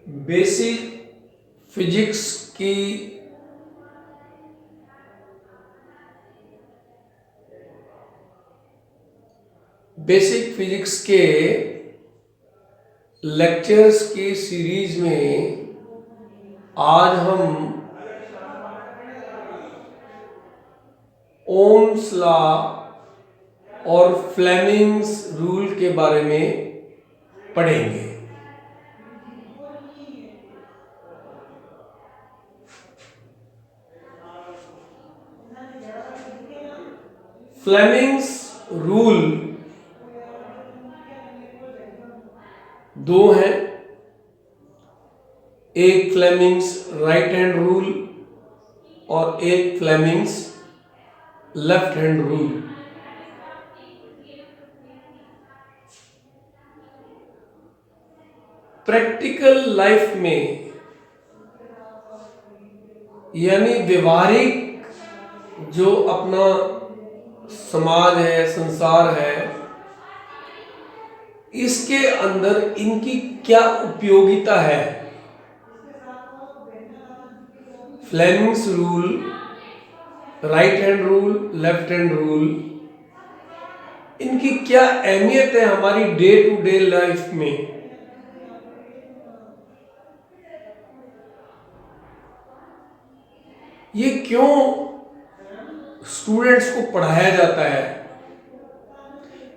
Basic physics की basic physics के lectures की सीरीज में आज हम ओम्स लॉ और फ्लेमिंग्स रूल के बारे में पढ़ेंगे। फ्लेमिंग्स रूल दो हैं, एक फ्लेमिंग्स राइट हैंड रूल और एक Fleming's left hand rule. Practical life में यानी व्यवहारिक जो अपना समाज है, संसार है, इसके अंदर इनकी क्या उपयोगिता है। Fleming's rule, right hand rule, left hand rule, इनकी क्या अहमियत है हमारी डे टू डे लाइफ में। ये क्यों स्टूडेंट्स को पढ़ाया जाता है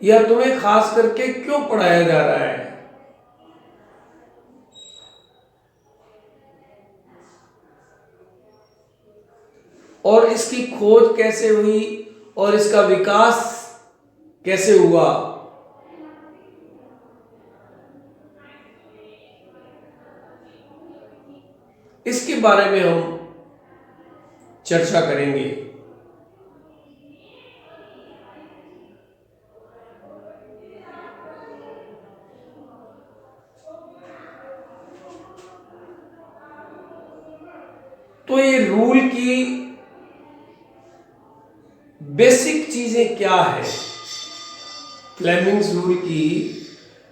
या तुम्हें खास करके क्यों पढ़ाया जा रहा है। और इसकी खोज कैसे हुई और इसका विकास कैसे हुआ, इसके बारे में हम चर्चा करेंगे। तो ये रूल की बेसिक चीजें क्या है, फ्लेमिंग्स रूल की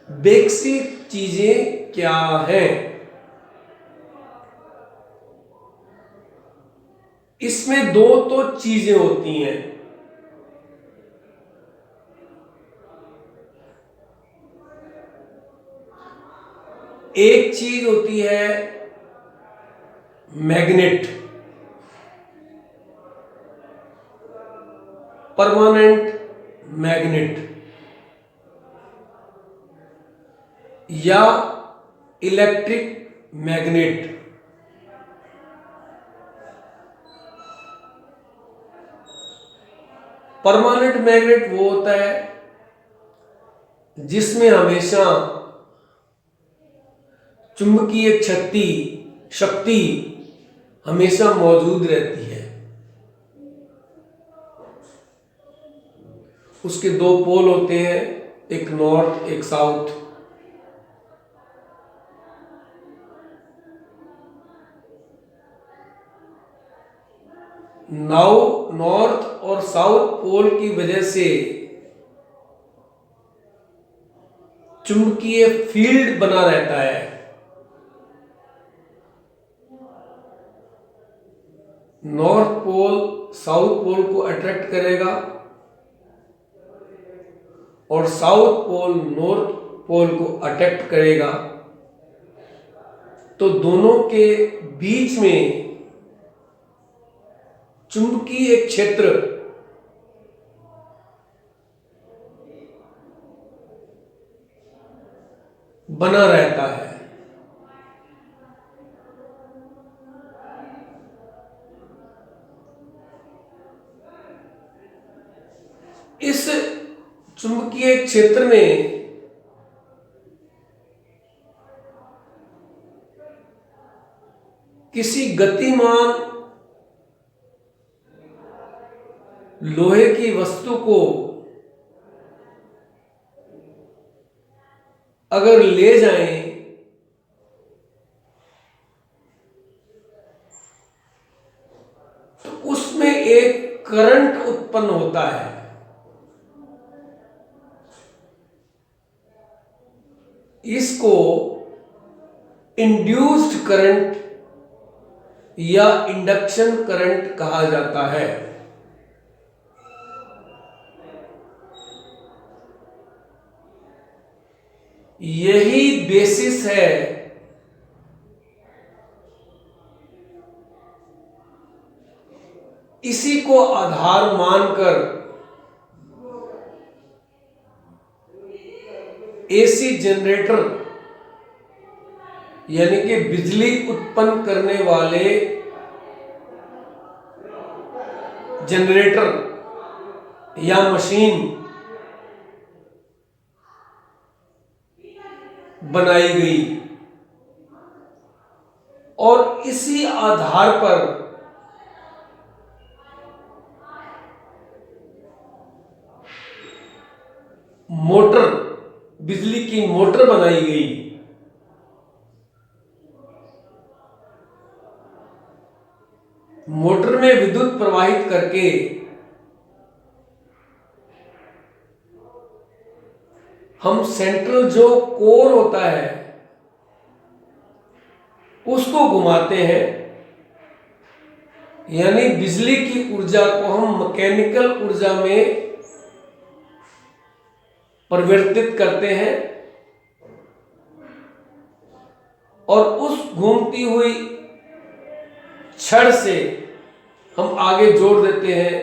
बेसिक चीजें क्या हैं। इसमें दो तो चीजें होती हैं। एक चीज होती है मैग्नेट, परमानेंट मैग्नेट, या इलेक्ट्रिक मैग्नेट। परमानेंट मैग्नेट वो होता है जिसमें हमेशा चुंबकीय शक्ति हमेशा मौजूद रहती है। उसके दो पोल होते हैं, एक नॉर्थ एक साउथ। नॉर्थ और साउथ पोल की वजह से चुंबकीय फील्ड बना रहता है। नॉर्थ पोल साउथ पोल को अट्रैक्ट करेगा और साउथ पोल नॉर्थ पोल को अट्रैक्ट करेगा, तो दोनों के बीच में चुंबकीय क्षेत्र बना रहता है। इस चुंबकीय क्षेत्र में किसी गतिमान लोहे की वस्तु को अगर ले जाएं तो उसमें एक करंट उत्पन्न होता है। इसको इंड्यूस्ड करंट या इंडक्शन करंट कहा जाता है। यही बेसिस है इसी को आधार मानकर एसी जनरेटर यानी कि बिजली उत्पन्न करने वाले जनरेटर या मशीन बनाई गई और इसी आधार पर मोटर, बिजली की मोटर बनाई गई। मोटर में विद्युत प्रवाहित करके हम सेंट्रल जो कोर होता है उसको घुमाते हैं, यानी बिजली की ऊर्जा को हम मैकेनिकल ऊर्जा में परिवर्तित करते हैं और उस घूमती हुई छड़ से हम आगे जोड़ देते हैं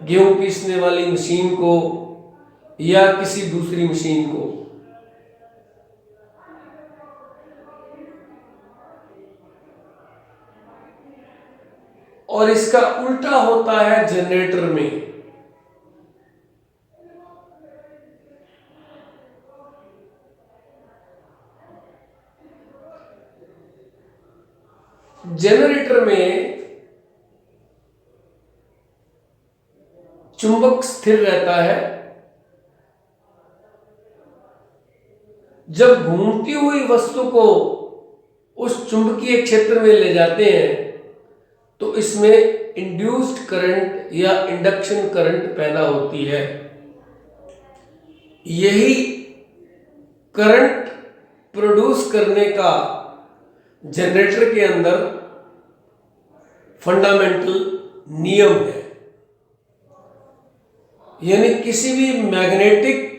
गेहूं पीसने वाली मशीन को या किसी दूसरी मशीन को। और इसका उल्टा होता है जनरेटर में। जनरेटर में चुंबक स्थिर रहता है। जब घूमती हुई वस्तु को उस चुंबकीय क्षेत्र में ले जाते हैं तो इसमें इंड्यूस्ड करंट या इंडक्शन करंट पैदा होती है। यही करंट प्रोड्यूस करने का जनरेटर के अंदर फंडामेंटल नियम है। यानी किसी भी मैग्नेटिक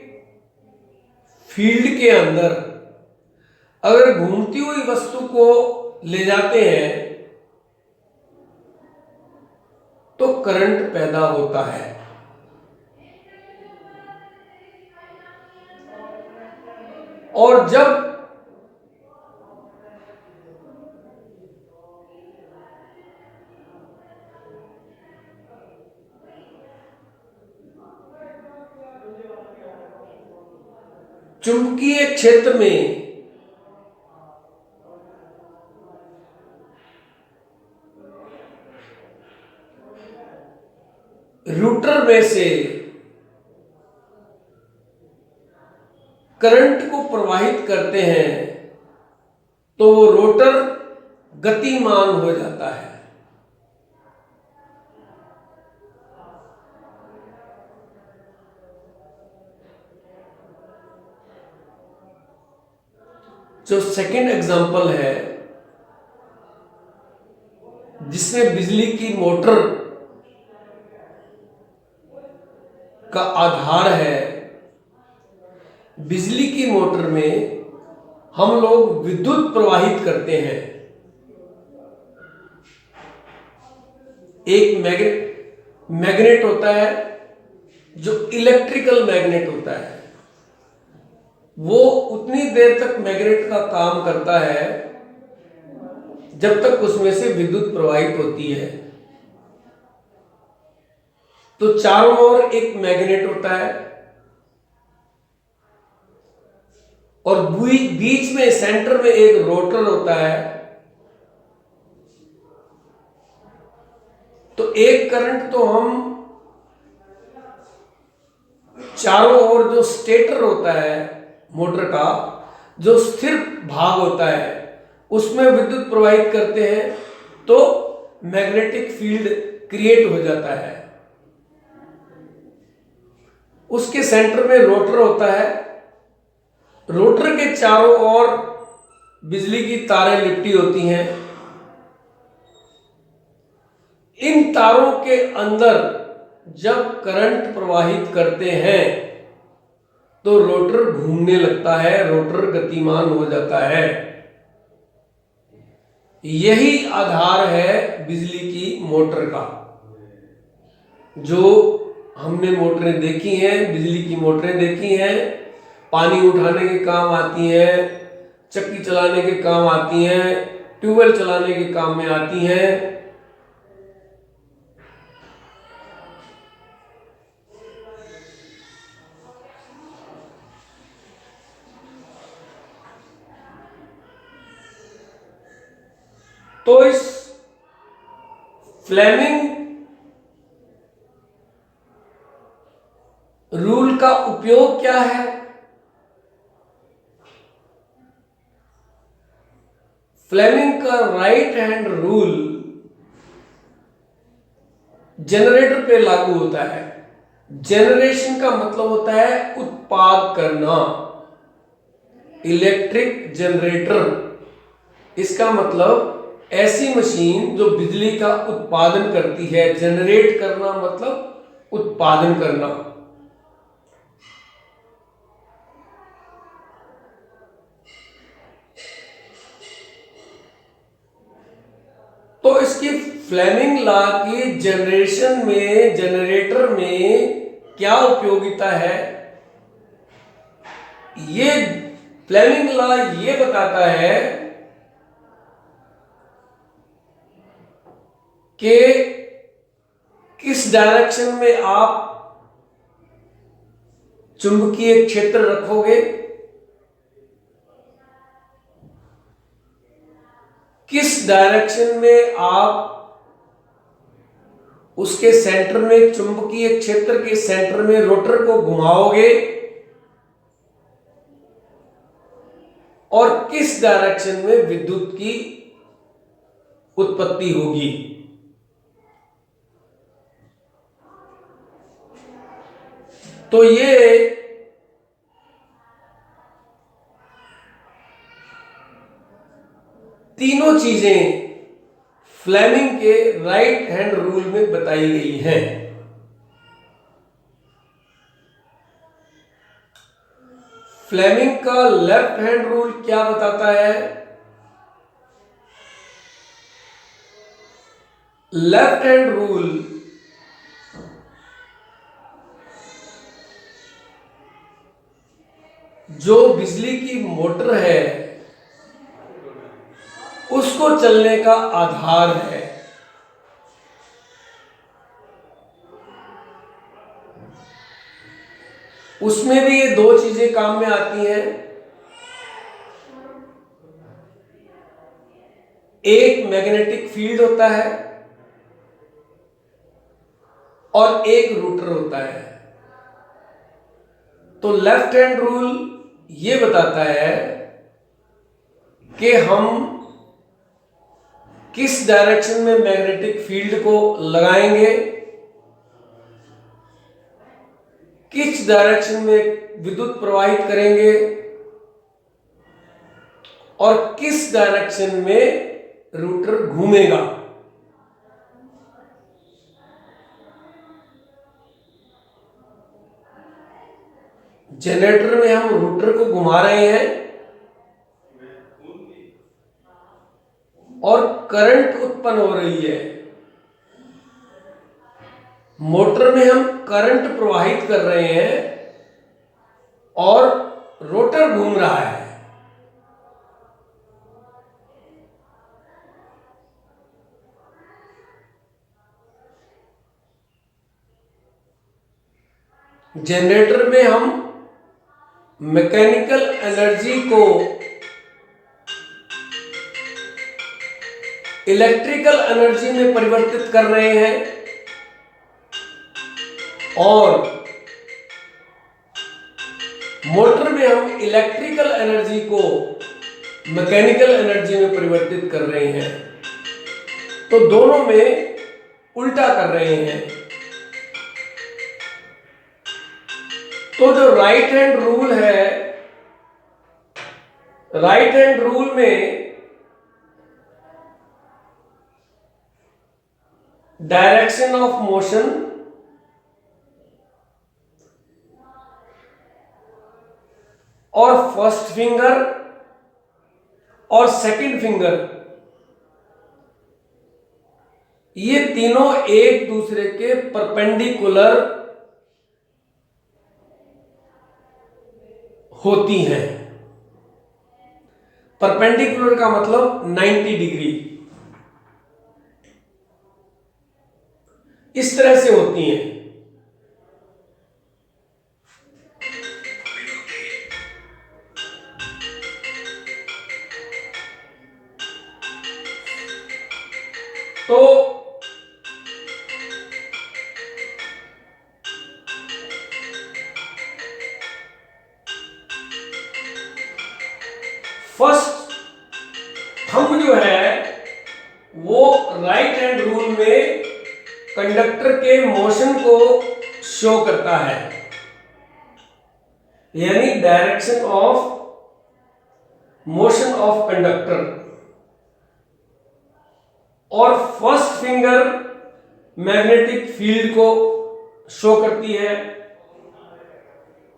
फील्ड के अंदर अगर घूमती हुई वस्तु को ले जाते हैं तो करंट पैदा होता है। और जब चुंबकीय क्षेत्र में रोटर में से करंट को प्रवाहित करते हैं तो वो रोटर गतिमान हो जाता है। जो सेकंड एग्जांपल है जिसमें बिजली की मोटर का आधार है, बिजली की मोटर में हम लोग विद्युत प्रवाहित करते हैं। एक मैग्नेट होता है जो इलेक्ट्रिकल मैग्नेट होता है, वो उतनी देर तक मैग्नेट का काम करता है जब तक उसमें से विद्युत प्रवाहित होती है। तो चारों ओर एक मैग्नेट होता है और बीच में सेंटर में एक रोटर होता है। तो एक करंट तो हम चारों ओर जो स्टेटर होता है मोटर का, जो स्थिर भाग होता है उसमें विद्युत प्रवाहित करते हैं तो मैग्नेटिक फील्ड क्रिएट हो जाता है। उसके सेंटर में रोटर होता है। रोटर के चारों ओर बिजली की तारें लिपटी होती हैं। इन तारों के अंदर जब करंट प्रवाहित करते हैं तो रोटर घूमने लगता है, रोटर गतिमान हो जाता है। यही आधार है बिजली की मोटर का। जो हमने मोटरें देखी हैं, बिजली की मोटरें देखी हैं, पानी उठाने के काम आती हैं, चक्की चलाने के काम आती हैं, ट्यूबवेल चलाने के काम में आती हैं। तो इस फ्लेमिंग रूल का उपयोग क्या है? फ्लेमिंग का राइट हैंड रूल जनरेटर पे लागू होता है। जनरेशन का मतलब होता है उत्पाद करना, इलेक्ट्रिक जनरेटर। इसका मतलब ऐसी मशीन जो बिजली का उत्पादन करती है। जनरेट करना मतलब उत्पादन करना। तो इसकी फ्लेमिंग लॉ की जनरेशन में, जनरेटर में क्या उपयोगिता है? ये फ्लेमिंग लॉ ये बताता है कि किस डायरेक्शन में आप चुंबकीय क्षेत्र रखोगे, किस डायरेक्शन में आप उसके सेंटर में, चुंबकीय क्षेत्र के सेंटर में रोटर को घुमाओगे, और किस डायरेक्शन में विद्युत की उत्पत्ति होगी। तो ये तीनों चीजें फ्लेमिंग के राइट हैंड रूल में बताई गई हैं। फ्लेमिंग का लेफ्ट हैंड रूल क्या बताता है? लेफ्ट हैंड रूल जो बिजली की मोटर है उसको चलने का आधार है। उसमें भी ये दो चीजें काम में आती हैं। एक मैग्नेटिक फील्ड होता है और एक रोटर होता है। तो लेफ्ट हैंड रूल ये बताता है कि हम किस डायरेक्शन में मैग्नेटिक फील्ड को लगाएंगे, किस डायरेक्शन में विद्युत प्रवाहित करेंगे, और किस डायरेक्शन में रोटर घूमेगा। जनरेटर में हम रोटर को घुमा रहे हैं और करंट उत्पन्न हो रही है। मोटर में हम करंट प्रवाहित कर रहे हैं और रोटर घूम रहा है। जनरेटर में हम मैकेनिकल एनर्जी को इलेक्ट्रिकल एनर्जी में परिवर्तित कर रहे हैं और मोटर में हम इलेक्ट्रिकल एनर्जी को मैकेनिकल एनर्जी में परिवर्तित कर रहे हैं। तो दोनों में उल्टा कर रहे हैं। तो जो राइट हैंड रूल है राइट हैंड रूल में डायरेक्शन ऑफ मोशन और फर्स्ट फिंगर और सेकंड फिंगर, ये तीनों एक दूसरे के परपेंडिकुलर होती हैं। परपेंडिकुलर का मतलब 90 डिग्री, इस तरह से होती हैं। तो फर्स्ट थंब जो है वो राइट हैंड रूल में कंडक्टर के मोशन को शो करता है, यानी direction of motion of conductor, और फर्स्ट फिंगर मैग्नेटिक फील्ड को शो करती है,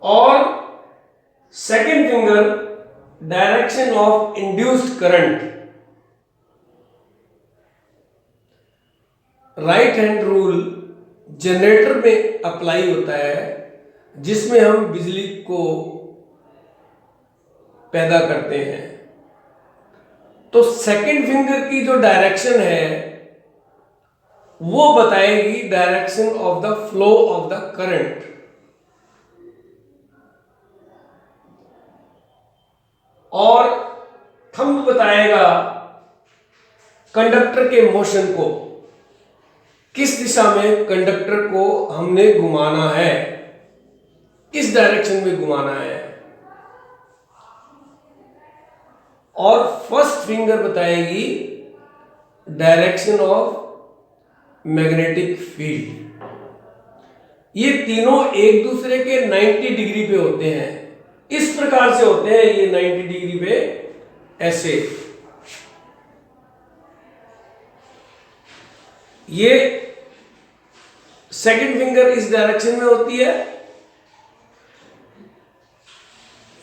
और second finger direction of induced current. Right hand rule generator में अप्लाई होता है, जिसमें हम बिजली को पैदा करते हैं। तो सेकंड फिंगर की जो डायरेक्शन है वो बताएगी direction of the flow of the current, और थंब बताएगा कंडक्टर के मोशन को, किस दिशा में कंडक्टर को हमने घुमाना है, किस डायरेक्शन में घुमाना है। और फर्स्ट फिंगर बताएगी डायरेक्शन ऑफ मैग्नेटिक फील्ड। ये तीनों एक दूसरे के 90 डिग्री पे होते हैं, इस प्रकार से होते हैं ये 90 डिग्री पे, ऐसे। ये सेकंड फिंगर इस डायरेक्शन में होती है,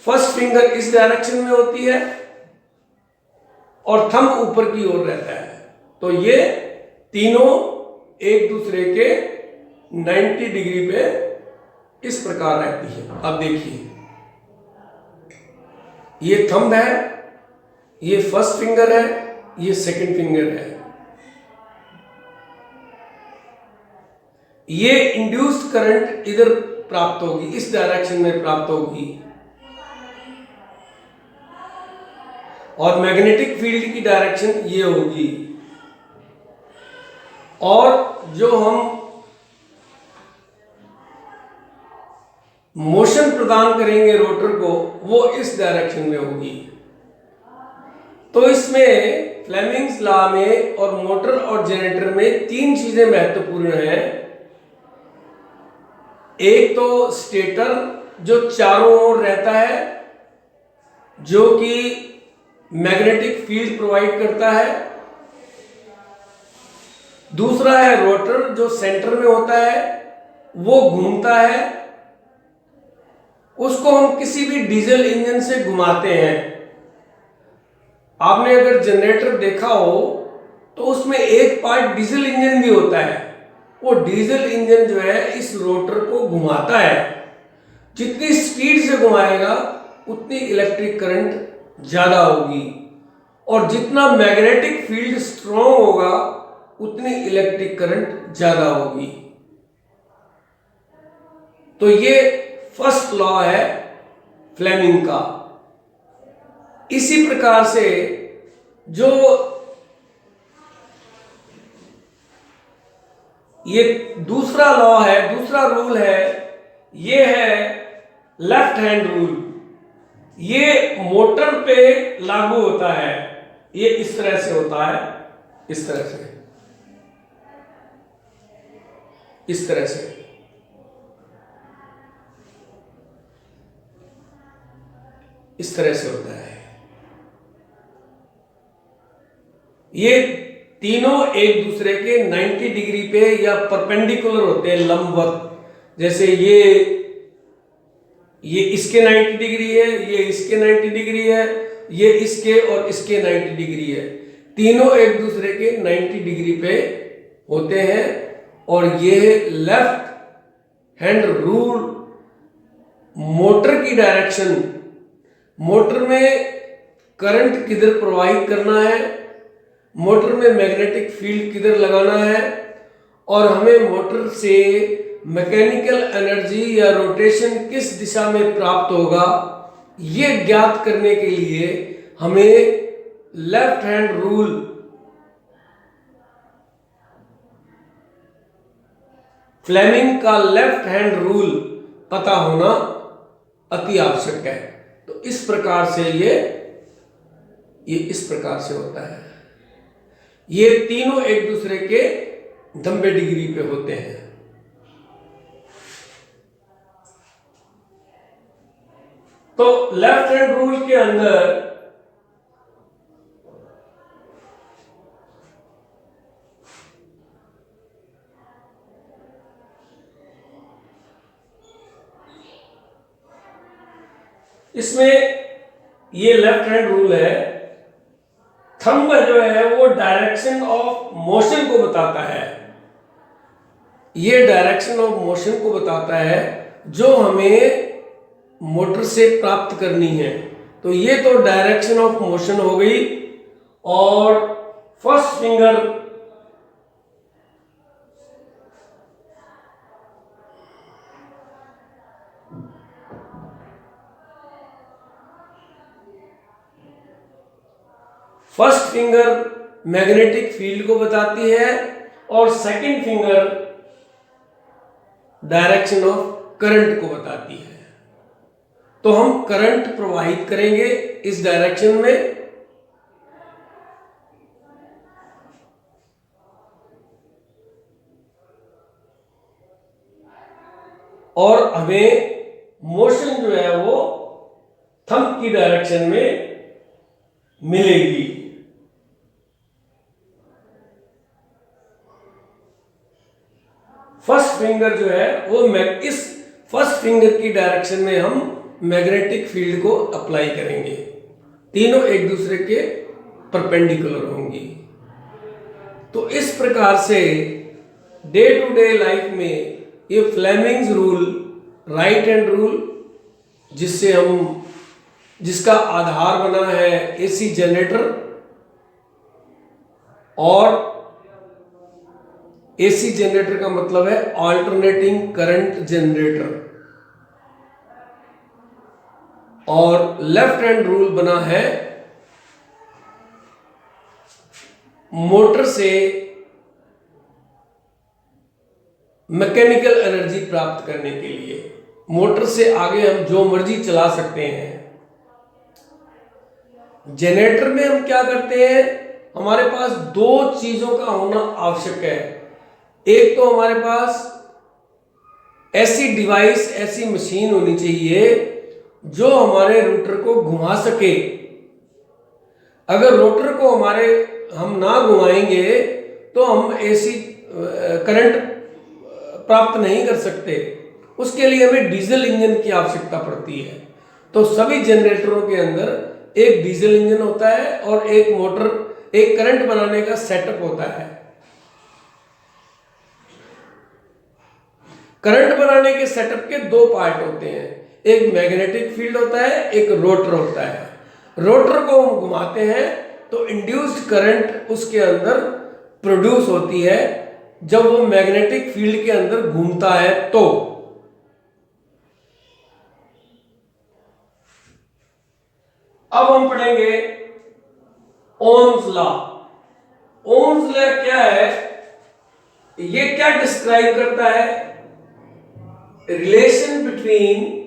फर्स्ट फिंगर इस डायरेक्शन में होती है, और थंब ऊपर की ओर रहता है। तो ये तीनों एक दूसरे के 90 डिग्री पे इस प्रकार रहती है। अब देखिए, ये थंब है, ये फर्स्ट फिंगर है, ये सेकंड फिंगर है। ये इंड्यूस्ड करंट इधर प्राप्त होगी, इस डायरेक्शन में प्राप्त होगी, और मैग्नेटिक फील्ड की डायरेक्शन ये होगी। और जो हम मोशन प्रदान करेंगे रोटर को, वो इस डायरेक्शन में होगी। तो इसमें फ्लेमिंग्स लॉ में और मोटर और जनरेटर में तीन चीजें महत्वपूर्ण हैं। एक तो स्टेटर जो चारों ओर रहता है, जो कि मैग्नेटिक फील्ड प्रोवाइड करता है। दूसरा है रोटर जो सेंटर में होता है, वो घूमता है, उसको हम किसी भी डीजल इंजन से घुमाते हैं। आपने अगर जनरेटर देखा हो तो उसमें एक पार्ट डीजल इंजन भी होता है। वो डीजल इंजन जो है इस रोटर को घुमाता है। जितनी स्पीड से घुमाएगा उतनी इलेक्ट्रिक करंट ज्यादा होगी, और जितना मैग्नेटिक फील्ड स्ट्रॉन्ग होगा उतनी इलेक्ट्रिक करंट ज्यादा होगी। तो ये फर्स्ट लॉ है फ्लेमिंग का। इसी प्रकार से जो ये दूसरा लॉ है, दूसरा रूल है, ये है लेफ्ट हैंड रूल। ये मोटर पे लागू होता है। ये इस तरह से होता है, इस तरह से, इस तरह से। इस तरह से होता है। ये तीनों एक दूसरे के 90 डिग्री पे या परपेंडिकुलर होते हैं, लंबवत। जैसे ये इसके 90 डिग्री है, ये इसके 90 डिग्री है, ये इसके और इसके 90 डिग्री है। तीनों एक दूसरे के 90 डिग्री पे होते हैं। और ये लेफ्ट हैंड रूल मोटर की डायरेक्शन, मोटर में करंट किधर प्रवाहित करना है, मोटर में मैग्नेटिक फील्ड किधर लगाना है, और हमें मोटर से मैकेनिकल एनर्जी या रोटेशन किस दिशा में प्राप्त होगा, ये ज्ञात करने के लिए हमें लेफ्ट हैंड रूल, फ्लेमिंग का लेफ्ट हैंड रूल पता होना अति आवश्यक है। तो इस प्रकार से ये इस प्रकार से होता है। ये तीनों एक दूसरे के 90 डिग्री पे होते हैं। तो लेफ्ट हैंड रूल के अंदर इसमें ये लेफ्ट हैंड रूल है, थंब जो है वो डायरेक्शन ऑफ मोशन को बताता है। ये डायरेक्शन ऑफ मोशन को बताता है जो हमें मोटर से प्राप्त करनी है। तो ये तो डायरेक्शन ऑफ मोशन हो गई। और फर्स्ट फिंगर मैग्नेटिक फील्ड को बताती है और second finger direction of current को बताती है। तो हम करंट प्रवाहित करेंगे इस डायरेक्शन में, और हमें मोशन जो है वो थंब की डायरेक्शन में मिलेगी। फर्स्ट फिंगर जो है वो इस फर्स्ट फिंगर की डायरेक्शन में हम मैग्नेटिक फील्ड को अप्लाई करेंगे। तीनों एक दूसरे के परपेंडिकुलर होंगी। तो इस प्रकार से डे टू डे लाइफ में ये Fleming's rule, right hand rule, जिसका आधार बना है एसी जनरेटर, और एसी जनरेटर का मतलब है अल्टरनेटिंग करंट जनरेटर, और लेफ्ट हैंड रूल बना है मोटर से मैकेनिकल एनर्जी प्राप्त करने के लिए। मोटर से आगे हम जो मर्जी चला सकते हैं। जनरेटर में हम क्या करते हैं, हमारे पास दो चीजों का होना आवश्यक है। एक तो हमारे पास ऐसी डिवाइस, ऐसी मशीन होनी चाहिए जो हमारे रोटर को घुमा सके। अगर रोटर को हम ना घुमाएंगे तो हम एसी करंट प्राप्त नहीं कर सकते। उसके लिए हमें डीजल इंजन की आवश्यकता पड़ती है। तो सभी जनरेटरों के अंदर एक डीजल इंजन होता है और एक मोटर, एक करंट बनाने का सेटअप होता है। करंट बनाने के सेटअप के दो पार्ट होते हैं, एक मैग्नेटिक फील्ड होता है, एक रोटर होता है। रोटर को हम घुमाते हैं तो इंड्यूस्ड करंट उसके अंदर प्रोड्यूस होती है जब वो मैग्नेटिक फील्ड के अंदर घूमता है। तो अब हम पढ़ेंगे ओम्स लॉ। ओम्स लॉ क्या है, ये क्या डिस्क्राइब करता है, relation between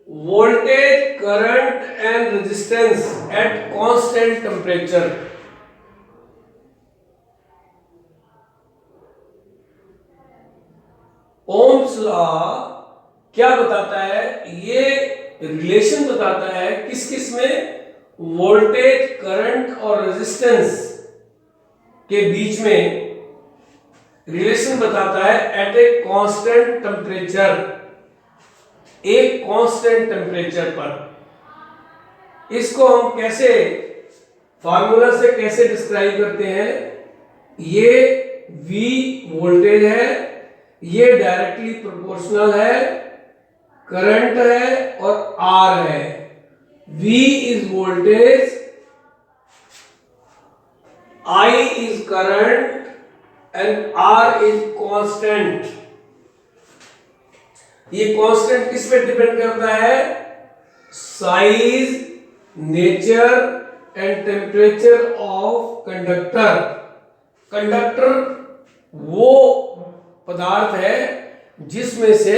voltage, current and resistance at constant temperature. Ohm's law क्या बताता है, ये रिलेशन बताता है किस किस में, वोल्टेज, करंट और रेजिस्टेंस के बीच में रिलेशन बताता है एट ए कांस्टेंट टेम्परेचर, एक कांस्टेंट टेम्परेचर पर। इसको हम कैसे फार्मूला से कैसे डिस्क्राइब करते हैं? ये V वोल्टेज है, ये डायरेक्टली प्रोपोर्शनल है, करंट है और R है। V is voltage, I is current and R is constant. ये कांस्टेंट किस पे डिपेंड करता है? Size, nature and temperature of conductor. Conductor वो पदार्थ है जिसमें से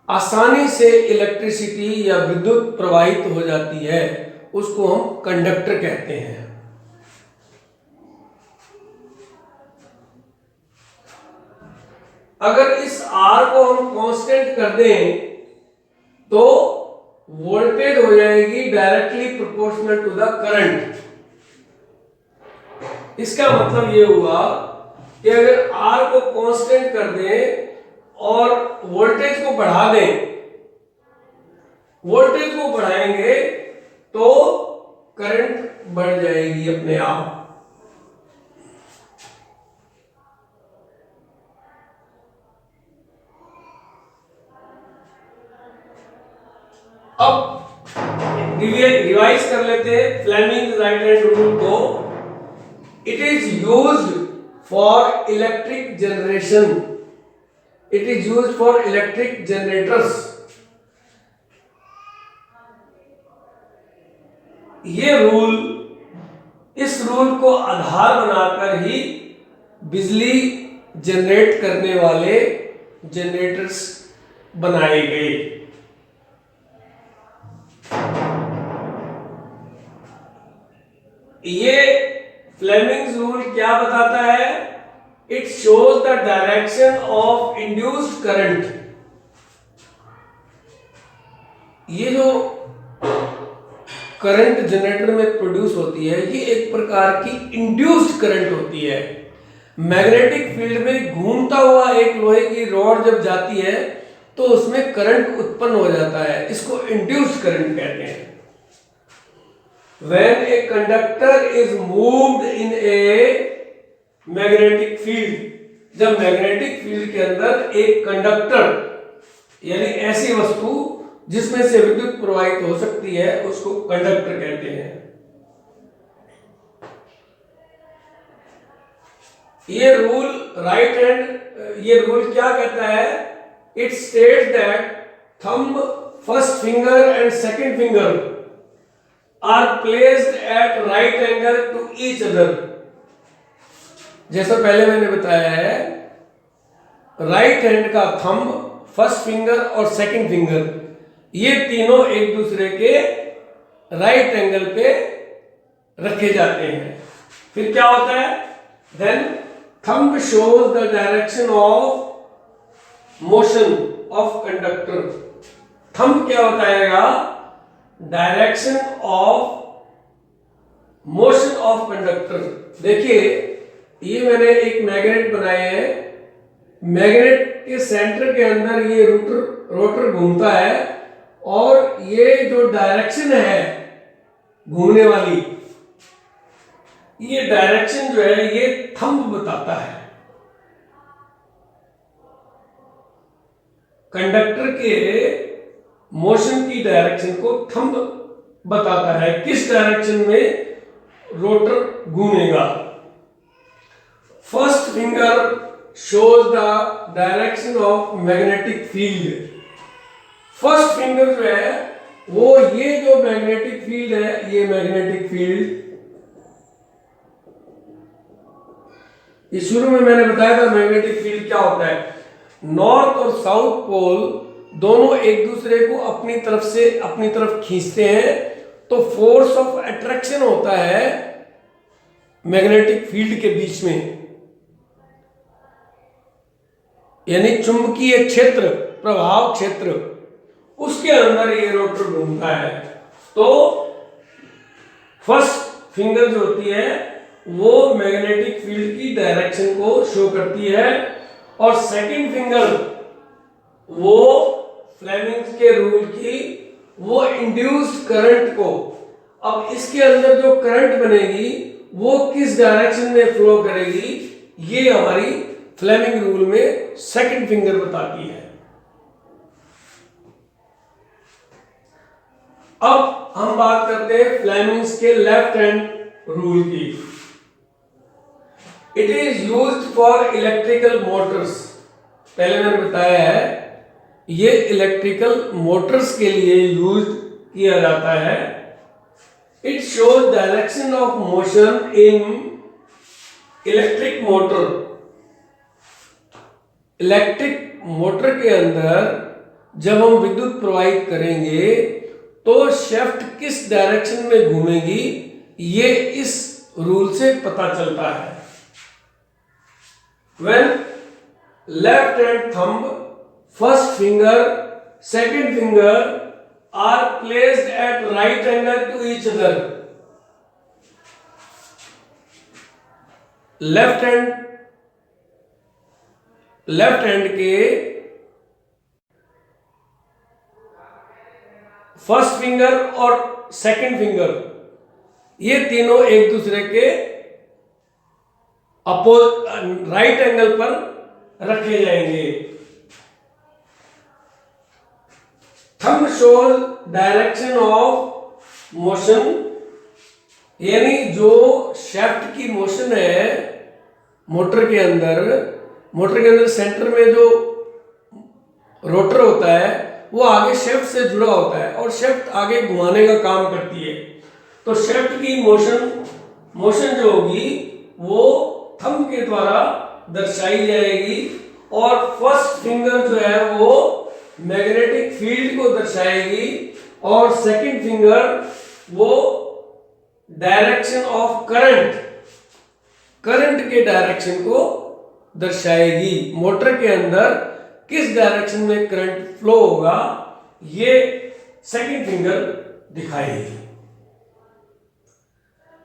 आसानी से इलेक्ट्रिसिटी या विद्युत प्रवाहित हो जाती है, उसको हम कंडक्टर कहते हैं। अगर इस R को हम कांस्टेंट कर दें तो वोल्टेज हो जाएगी directly proportional to the current. इसका मतलब ये हुआ कि अगर R को कांस्टेंट कर दें और वोल्टेज को बढ़ा दें, वोल्टेज को बढ़ाएंगे तो करंट बढ़ जाएगी अपने आप। अब रिवाइज कर लेते हैं फ्लेमिंग राइट हैंड रूल को। It is used for electric generation, it is used for electric generators. ये रूल, इस रूल को आधार बनाकर ही बिजली जनरेट करने वाले जनरेटर्स बनाए गए। ये फ्लेमिंग्स रूल क्या बताता है? It shows the direction of induced current. ये जो करंट जनरेटर में प्रोड्यूस होती है, ये एक प्रकार की इंड्यूस्ड करंट होती है। मैग्नेटिक फील्ड में घूमता हुआ एक लोहे की रॉड जब जाती है तो उसमें करंट उत्पन्न हो जाता है, इसको इंड्यूस्ड करंट कहते हैं। When a conductor is moved in a magnetic field, जब मैग्नेटिक फील्ड के अंदर एक कंडक्टर यानी ऐसी वस्तु जिसमें से विद्युत प्रवाहित हो सकती है उसको कंडक्टर कहते हैं। ये रूल राइट हैंड, ये रूल क्या कहता है? It states that thumb, first finger and second finger are placed at right angle to each other। जैसा पहले मैंने बताया है, राइट हैंड का थंब, फर्स्ट फिंगर और सेकंड फिंगर, ये तीनों एक दूसरे के राइट एंगल पे रखे जाते हैं। फिर क्या होता है? Then thumb shows the direction of motion of conductor. Thumb क्या बताएगा? Direction of motion of conductor. देखिए, ये मैंने एक मैग्नेट बनाए हैं, मैग्नेट के सेंटर के अंदर ये रोटर घूमता है और ये जो डायरेक्शन है घूमने वाली, ये डायरेक्शन जो है ये थंब बताता है। कंडक्टर के मोशन की डायरेक्शन को थंब बताता है, किस डायरेक्शन में रोटर घूमेगा। First finger shows the direction of magnetic field. First finger जो है वो ये जो मैग्नेटिक फील्ड है, ये मैग्नेटिक फील्ड, ये शुरू में मैंने बताया था मैग्नेटिक फील्ड क्या होता है। नॉर्थ और साउथ पोल दोनों एक दूसरे को अपनी तरफ खींचते हैं, तो फोर्स ऑफ अट्रैक्शन होता है मैग्नेटिक फील्ड के बीच में, यानी चुंबकीय क्षेत्र, प्रभाव क्षेत्र, उसके अंदर ये रोटर घूमता है। तो फर्स्ट फिंगर जो होती है वो मैग्नेटिक फील्ड की डायरेक्शन को शो करती है, और सेकंड फिंगर वो फ्लेमिंग के रूल की वो इंड्यूस्ड करंट को, अब इसके अंदर जो करंट बनेगी वो किस डायरेक्शन में फ्लो करेगी, ये हमारी फ्लेमिंग रूल में सेकंड फिंगर बताती है। अब हम बात करते हैं फ्लेमिंग्स के लेफ्ट हैंड रूल की। It is used for electrical Motors, पहले मैंने बताया है ये इलेक्ट्रिकल मोटर्स के लिए यूज किया जाता है। It shows direction of motion in electric motor. Electric motor के अंदर जब हम विद्युत प्रवाहित करेंगे तो शाफ्ट किस डायरेक्शन में घूमेगी, ये इस रूल से पता चलता है। When left hand thumb, first finger, second finger are placed at right angle to each other. Left hand के फर्स्ट फिंगर और सेकंड फिंगर ये तीनों एक दूसरे के राइट एंगल पर रखे जाएंगे। Thumb shows direction of motion, यानी जो शाफ्ट की मोशन है मोटर के अंदर सेंटर में जो रोटर होता है वो आगे शाफ्ट से जुड़ा होता है और शाफ्ट आगे घुमाने का काम करती है। तो शाफ्ट की मोशन जो होगी वो थंब के द्वारा दर्शाई जाएगी, और फर्स्ट फिंगर जो है वो मैग्नेटिक फील्ड को दर्शाएगी, और सेकंड फिंगर वो डायरेक्शन ऑफ करंट के डायरेक्शन को दर्शाएगी। मोटर के अंदर किस डायरेक्शन में करंट फ्लो होगा ये सेकंड फिंगर दिखाएगी।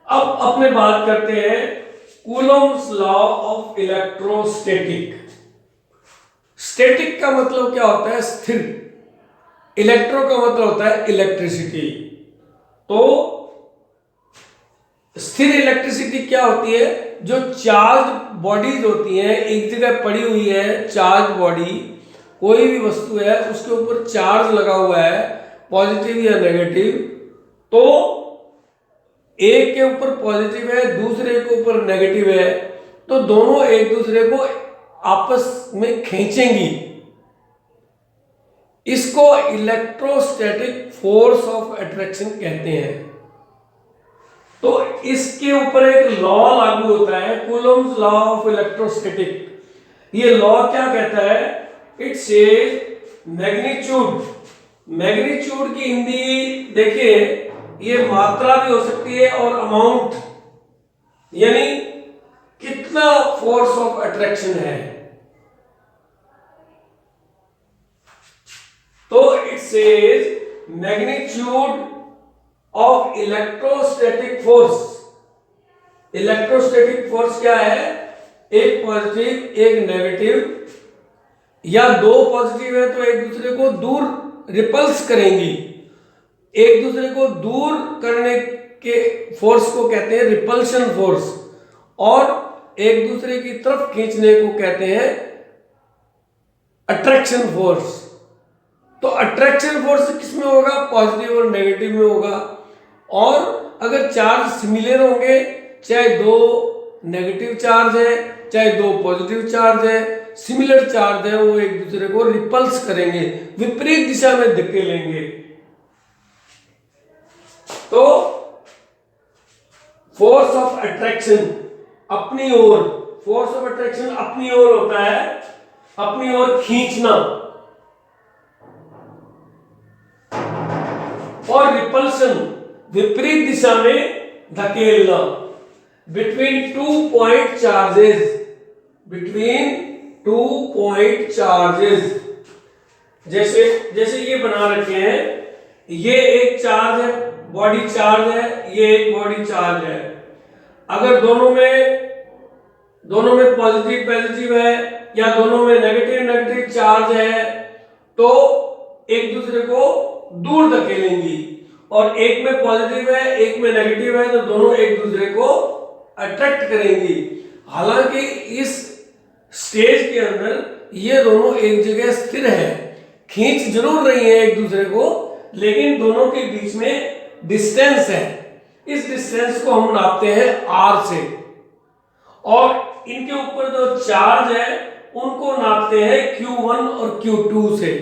अब अपने बात करते हैं Coulomb's law of electrostatic. Static का मतलब क्या होता है? स्थिर। इलेक्ट्रो का मतलब होता है इलेक्ट्रिसिटी। तो स्थिर इलेक्ट्रिसिटी क्या होती है? जो चार्ज बॉडीज होती हैं, एक जगह पड़ी हुई है चार्ज बॉडी, कोई भी वस्तु है उसके ऊपर चार्ज लगा हुआ है पॉजिटिव या नेगेटिव, तो एक के ऊपर पॉजिटिव है दूसरे के ऊपर नेगेटिव है, तो दोनों एक दूसरे को आपस में खींचेंगी। इसको इलेक्ट्रोस्टैटिक फोर्स ऑफ अट्रैक्शन कहते हैं। तो इसके ऊपर एक लॉ लागू होता है, कूलॉम्स लॉ ऑफ इलेक्ट्रोस्टैटिक। ये लॉ क्या कहता है? इट सेज मैग्नीट्यूड की हिंदी देखिए, ये मात्रा भी हो सकती है और अमाउंट, यानी कितना फोर्स ऑफ अट्रैक्शन है। तो it says magnitude of electrostatic force. Electrostatic force क्या है? एक पॉजिटिव एक नेगेटिव, या दो पॉजिटिव है तो एक दूसरे को दूर रिपल्स करेंगी। एक दूसरे को दूर करने के फोर्स को कहते हैं रिपल्शन फोर्स, और एक दूसरे की तरफ खींचने को कहते हैं अट्रैक्शन फोर्स। तो अट्रैक्शन फोर्स किस में होगा? पॉजिटिव और नेगेटिव में होगा। और अगर चार्ज सिमिलर होंगे, चाहे दो नेगेटिव चार्ज है चाहे दो पॉजिटिव चार्ज है, सिमिलर चार्ज है, वो एक दूसरे को रिपल्स करेंगे, विपरीत दिशा में धकेलेंगे। तो फोर्स ऑफ अट्रैक्शन अपनी ओर, फोर्स ऑफ अट्रैक्शन अपनी ओर होता है, अपनी ओर खींचना, और रिपल्सन विपरीत दिशा में धकेलना। बिटवीन टू पॉइंट चार्जेस, जैसे ये बना रखे हैं, ये एक चार्ज है, बॉडी चार्ज है, ये एक बॉडी चार्ज है। अगर दोनों में पॉजिटिव है या दोनों में नेगेटिव चार्ज है तो एक दूसरे को दूर धकेलेंगी, और एक में पॉजिटिव है एक में नेगेटिव है तो दोनों एक दूसरे को अट्रैक्ट करेंगी। हालांकि इस स्टेज के अंदर ये दोनों एक जगह स्थिर है, खींच जरूर रही है एक दूसरे को, लेकिन दोनों के बीच में डिस्टेंस है। इस डिस्टेंस को हम नापते हैं r से, और इनके ऊपर जो चार्ज है उनको नापते हैं Q1 और Q2 से।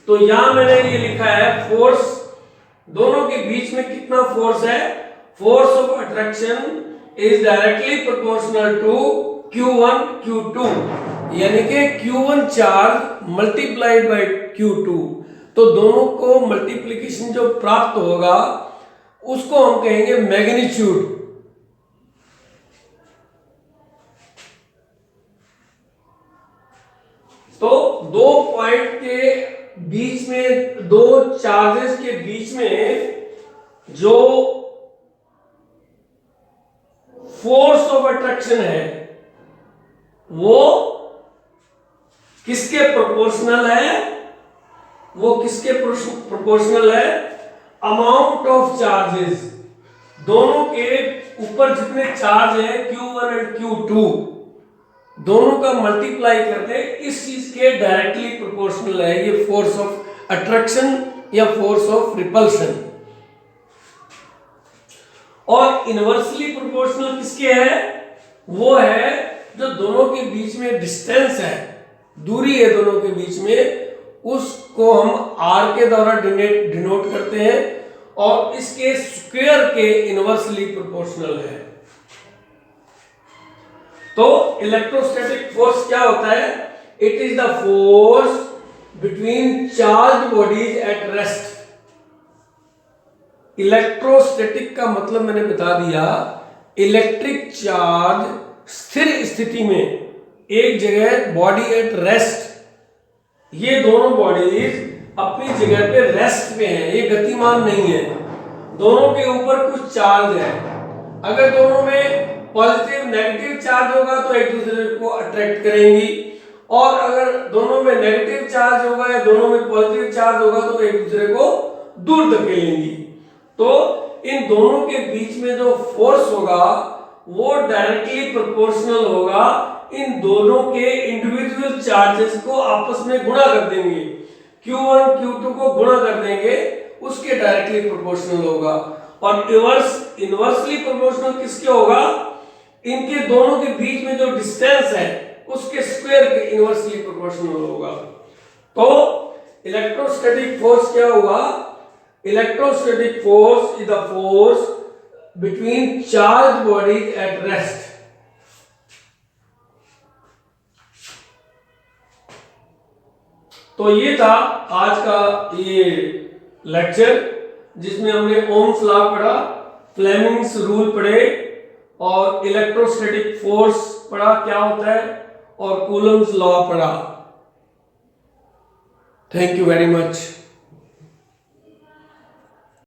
तो यहां मैंने ये लिखा है फोर्स, दोनों के बीच में कितना फोर्स है, force of attraction is directly proportional to Q1 Q2, यानी कि Q1 charge multiplied by Q2। तो दोनों को मल्टीप्लिकेशन जो प्राप्त होगा उसको हम कहेंगे मैग्नीट्यूड। तो दो पॉइंट के बीच में, दो चार्जेस के बीच में जो फोर्स ऑफ अट्रैक्शन है वो किसके प्रोपोर्शनल है, वो किसके प्रोपोर्शनल है, अमाउंट ऑफ चार्जेस, दोनों के ऊपर जितने चार्ज है Q1 एंड Q2 दोनों का मल्टीप्लाई करके इस चीज के डायरेक्टली प्रोपोर्शनल है ये फोर्स ऑफ अट्रैक्शन या फोर्स ऑफ रिपल्शन। और इनवर्सली प्रोपोर्शनल किसके है, वो है जो दोनों के बीच में डिस्टेंस है, दूरी है दोनों के बीच में, उसको हम r के द्वारा डिनोट करते हैं, और इसके स्क्वायर के इनवर्सली प्रोपोर्शनल है। तो इलेक्ट्रोस्टैटिक फोर्स क्या होता है, it is the force between charge bodies at rest. Electrostatic का मतलब मैंने बता दिया, इलेक्ट्रिक चार्ज स्थिर स्थिति में एक जगह, बॉडी एट रेस्ट, ये दोनों बॉडीज अपनी जगह पे रेस्ट पे हैं, ये गतिमान नहीं है, दोनों के ऊपर कुछ चार्ज है। अगर दोनों में पॉजिटिव नेगेटिव चार्ज होगा तो एक दूसरे को अट्रैक्ट करेंगी, और अगर दोनों में नेगेटिव चार्ज होगा या दोनों में पॉजिटिव चार्ज होगा तो एक दूसरे को दूर धकेलेंगी। तो इन दोनों के बीच में जो फोर्स होगा वो डायरेक्टली प्रोपोर्शनल होगा इन दोनों के इंडिविजुअल चार्जेस को आपस में गुणा कर देंगे, Q1 Q2 को गुणा कर देंगे, उसके डायरेक्टली प्रोपोर्शनल होगा। और इनवर्सली प्रोपोर्शनल किसके होगा, इनके दोनों के बीच में जो डिस्टेंस है उसके स्क्वायर के इनवर्सली प्रोपोर्शनल होगा। तो इलेक्ट्रोस्टैटिक फोर्स क्या होगा, electrostatic force is the force between charge bodies at rest. तो ये था आज का ये लेक्चर जिसमें हमने ओम्स लॉ पढ़ा, फ्लेमिंग्स रूल पढ़े, और इलेक्ट्रोस्टैटिक फोर्स पढ़ा क्या होता है, और कूलम्स लॉ पढ़ा। Thank you very much.